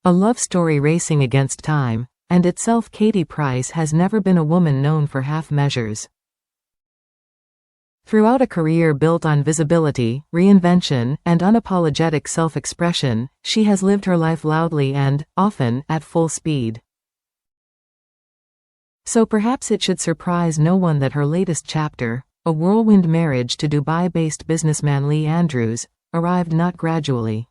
A love story racing against time, and itself. Katie Price has never been a woman known for half measures. Throughout a career built on visibility, reinvention, and unapologetic self-expression, she has lived her life loudly and, often, at full speed. So perhaps it should surprise no one that her latest chapter, a whirlwind marriage to Dubai-based businessman Lee Andrews, arrived not gradually,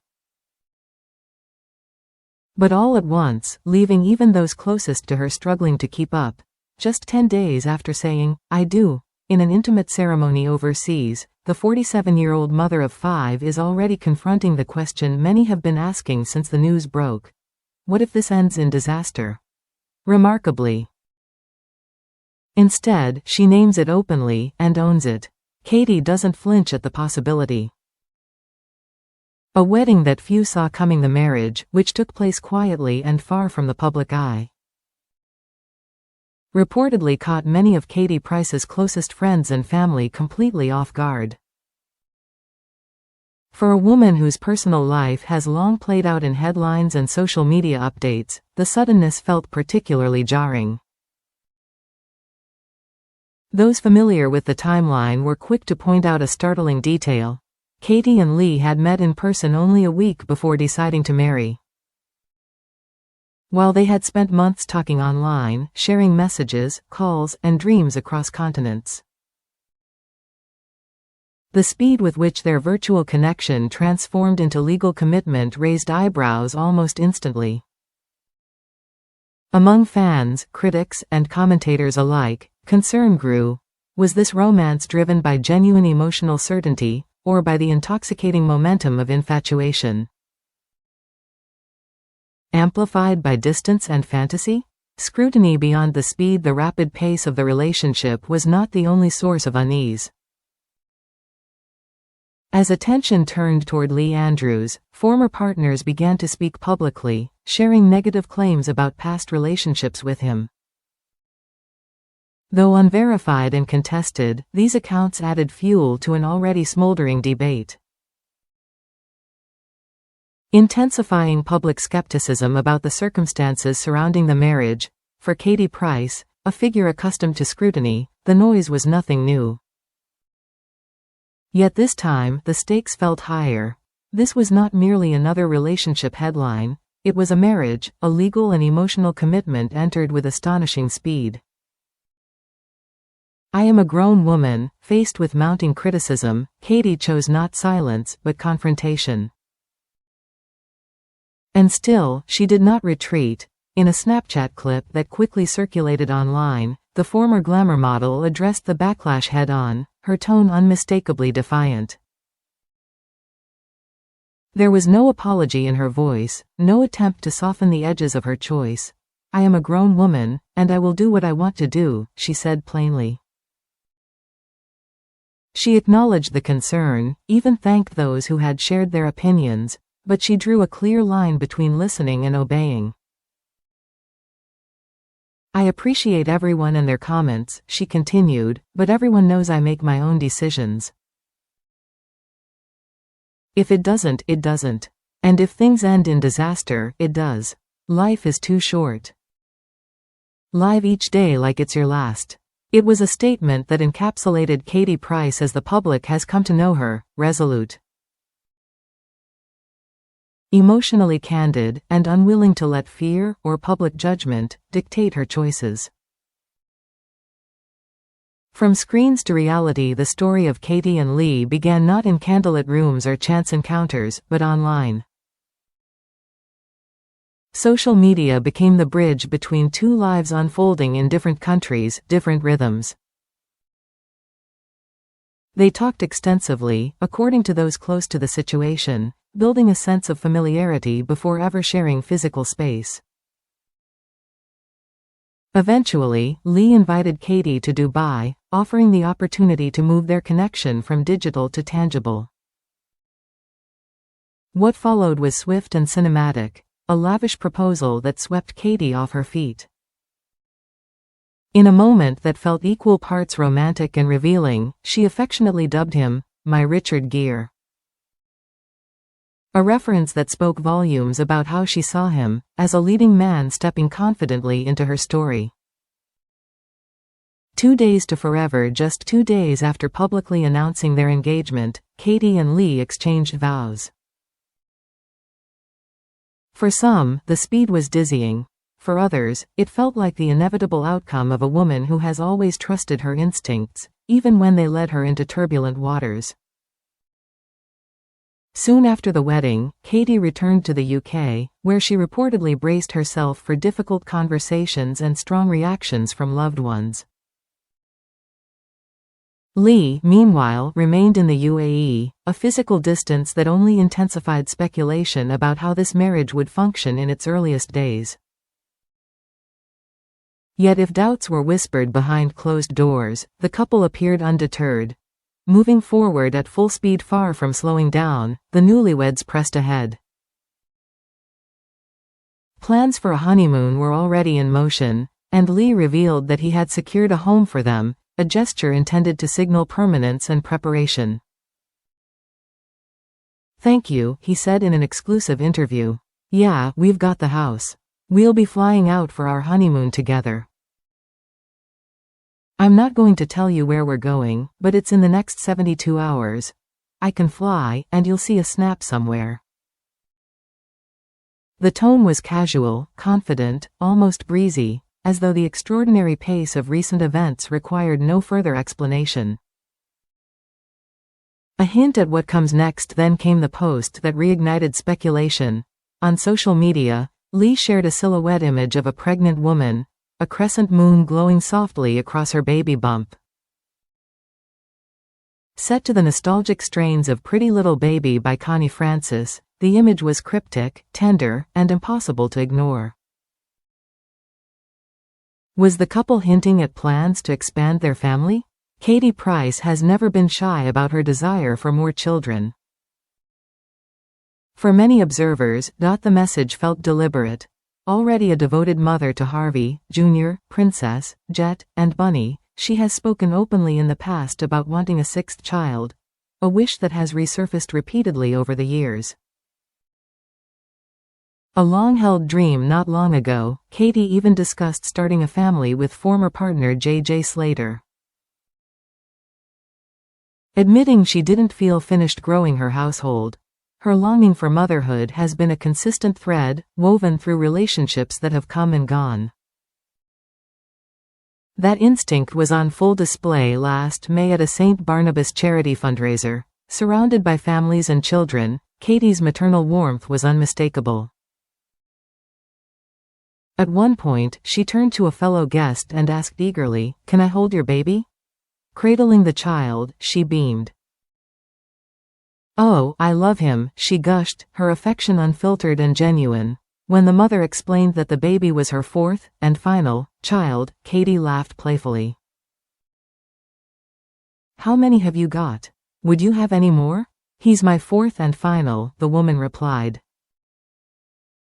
but all at once, leaving even those closest to her struggling to keep up. Just 10 days after saying, "I do," in an intimate ceremony overseas, the 47-year-old mother of 5 is already confronting the question many have been asking since the news broke. What if this ends in disaster? Remarkably, instead, she names it openly and owns it. Katie doesn't flinch at the possibility. A wedding that few saw coming, the marriage, which took place quietly and far from the public eye, reportedly caught many of Katie Price's closest friends and family completely off guard. For a woman whose personal life has long played out in headlines and social media updates, the suddenness felt particularly jarring. Those familiar with the timeline were quick to point out a startling detail. Katie and Lee had met in person only a week before deciding to marry. While they had spent months talking online, sharing messages, calls, and dreams across continents. The speed with which their virtual connection transformed into legal commitment raised eyebrows almost instantly. Among fans, critics, and commentators alike, concern grew. Was this romance driven by genuine emotional certainty, or by the intoxicating momentum of infatuation? Amplified by distance and fantasy? Scrutiny beyond the speed, the rapid pace of the relationship was not the only source of unease. As attention turned toward Lee Andrews, former partners began to speak publicly, sharing negative claims about past relationships with him. Though unverified and contested, these accounts added fuel to an already smoldering debate, intensifying public skepticism about the circumstances surrounding the marriage. For Katie Price, a figure accustomed to scrutiny, the noise was nothing new. Yet this time, the stakes felt higher. This was not merely another relationship headline, it was a marriage, a legal and emotional commitment entered with astonishing speed. I am a grown woman. Faced with mounting criticism, Katie chose not silence, but confrontation. And still, she did not retreat. In a Snapchat clip that quickly circulated online, the former glamour model addressed the backlash head-on, her tone unmistakably defiant. There was no apology in her voice, no attempt to soften the edges of her choice. "I am a grown woman, and I will do what I want to do," she said plainly. She acknowledged the concern, even thanked those who had shared their opinions, but she drew a clear line between listening and obeying. "I appreciate everyone and their comments," she continued, "but everyone knows I make my own decisions. If it doesn't, it doesn't. And if things end in disaster, it does. Life is too short. Live each day like it's your last." It was a statement that encapsulated Katie Price as the public has come to know her: resolute, emotionally candid, and unwilling to let fear, or public judgment, dictate her choices. From screens to reality, the story of Katie and Lee began not in candlelit rooms or chance encounters, but online. Social media became the bridge between two lives unfolding in different countries, different rhythms. They talked extensively, according to those close to the situation, building a sense of familiarity before ever sharing physical space. Eventually, Lee invited Katie to Dubai, offering the opportunity to move their connection from digital to tangible. What followed was swift and cinematic, a lavish proposal that swept Katie off her feet. In a moment that felt equal parts romantic and revealing, she affectionately dubbed him, "my Richard Gere." A reference that spoke volumes about how she saw him, as a leading man stepping confidently into her story. 2 days to forever. Just 2 days after publicly announcing their engagement, Katie and Lee exchanged vows. For some, the speed was dizzying. For others, it felt like the inevitable outcome of a woman who has always trusted her instincts, even when they led her into turbulent waters. Soon after the wedding, Katie returned to the UK, where she reportedly braced herself for difficult conversations and strong reactions from loved ones. Lee, meanwhile, remained in the UAE, a physical distance that only intensified speculation about how this marriage would function in its earliest days. Yet if doubts were whispered behind closed doors, the couple appeared undeterred. Moving forward at full speed, far from slowing down, the newlyweds pressed ahead. Plans for a honeymoon were already in motion, and Lee revealed that he had secured a home for them, a gesture intended to signal permanence and preparation. "Thank you," he said in an exclusive interview. "Yeah, we've got the house. We'll be flying out for our honeymoon together. I'm not going to tell you where we're going, but it's in the next 72 hours. I can fly, and you'll see a snap somewhere." The tone was casual, confident, almost breezy, as though the extraordinary pace of recent events required no further explanation. A hint at what comes next then came the post that reignited speculation. On social media, Lee shared a silhouette image of a pregnant woman, a crescent moon glowing softly across her baby bump. Set to the nostalgic strains of Pretty Little Baby by Connie Francis, the image was cryptic, tender, and impossible to ignore. Was the couple hinting at plans to expand their family? Katie Price has never been shy about her desire for more children. For many observers, the message felt deliberate. Already a devoted mother to Harvey, Jr., Princess, Jet, and Bunny, she has spoken openly in the past about wanting a 6th child, a wish that has resurfaced repeatedly over the years. A long-held dream not long ago, Katie even discussed starting a family with former partner J.J. Slater. Admitting she didn't feel finished growing her household, her longing for motherhood has been a consistent thread, woven through relationships that have come and gone. That instinct was on full display last May at a St. Barnabas charity fundraiser. Surrounded by families and children, Katie's maternal warmth was unmistakable. At one point, she turned to a fellow guest and asked eagerly, "Can I hold your baby?" Cradling the child, she beamed. "Oh, I love him," she gushed, her affection unfiltered and genuine. When the mother explained that the baby was her 4th, and final, child, Katie laughed playfully. "How many have you got? Would you have any more?" "He's my 4th and final," the woman replied.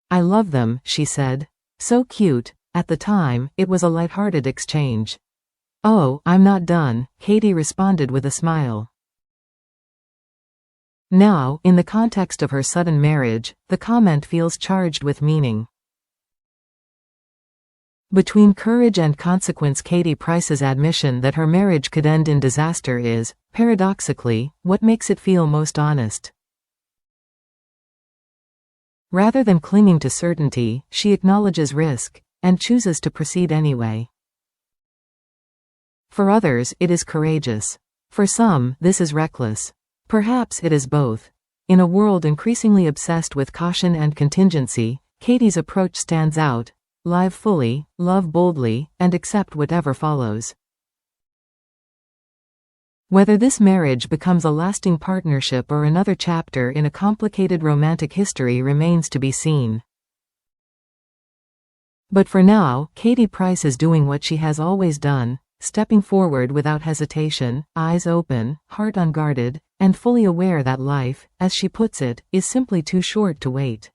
"I love them," she said. So cute. At the time, it was a light-hearted exchange. "Oh, I'm not done," Katie responded with a smile. Now, in the context of her sudden marriage, the comment feels charged with meaning. Between courage and consequence, Katie Price's admission that her marriage could end in disaster is, paradoxically, what makes it feel most honest. Rather than clinging to certainty, she acknowledges risk, and chooses to proceed anyway. For others, it is courageous. For some, this is reckless. Perhaps it is both. In a world increasingly obsessed with caution and contingency, Katie's approach stands out: live fully, love boldly, and accept whatever follows. Whether this marriage becomes a lasting partnership or another chapter in a complicated romantic history remains to be seen. But for now, Katie Price is doing what she has always done, stepping forward without hesitation, eyes open, heart unguarded, and fully aware that life, as she puts it, is simply too short to wait.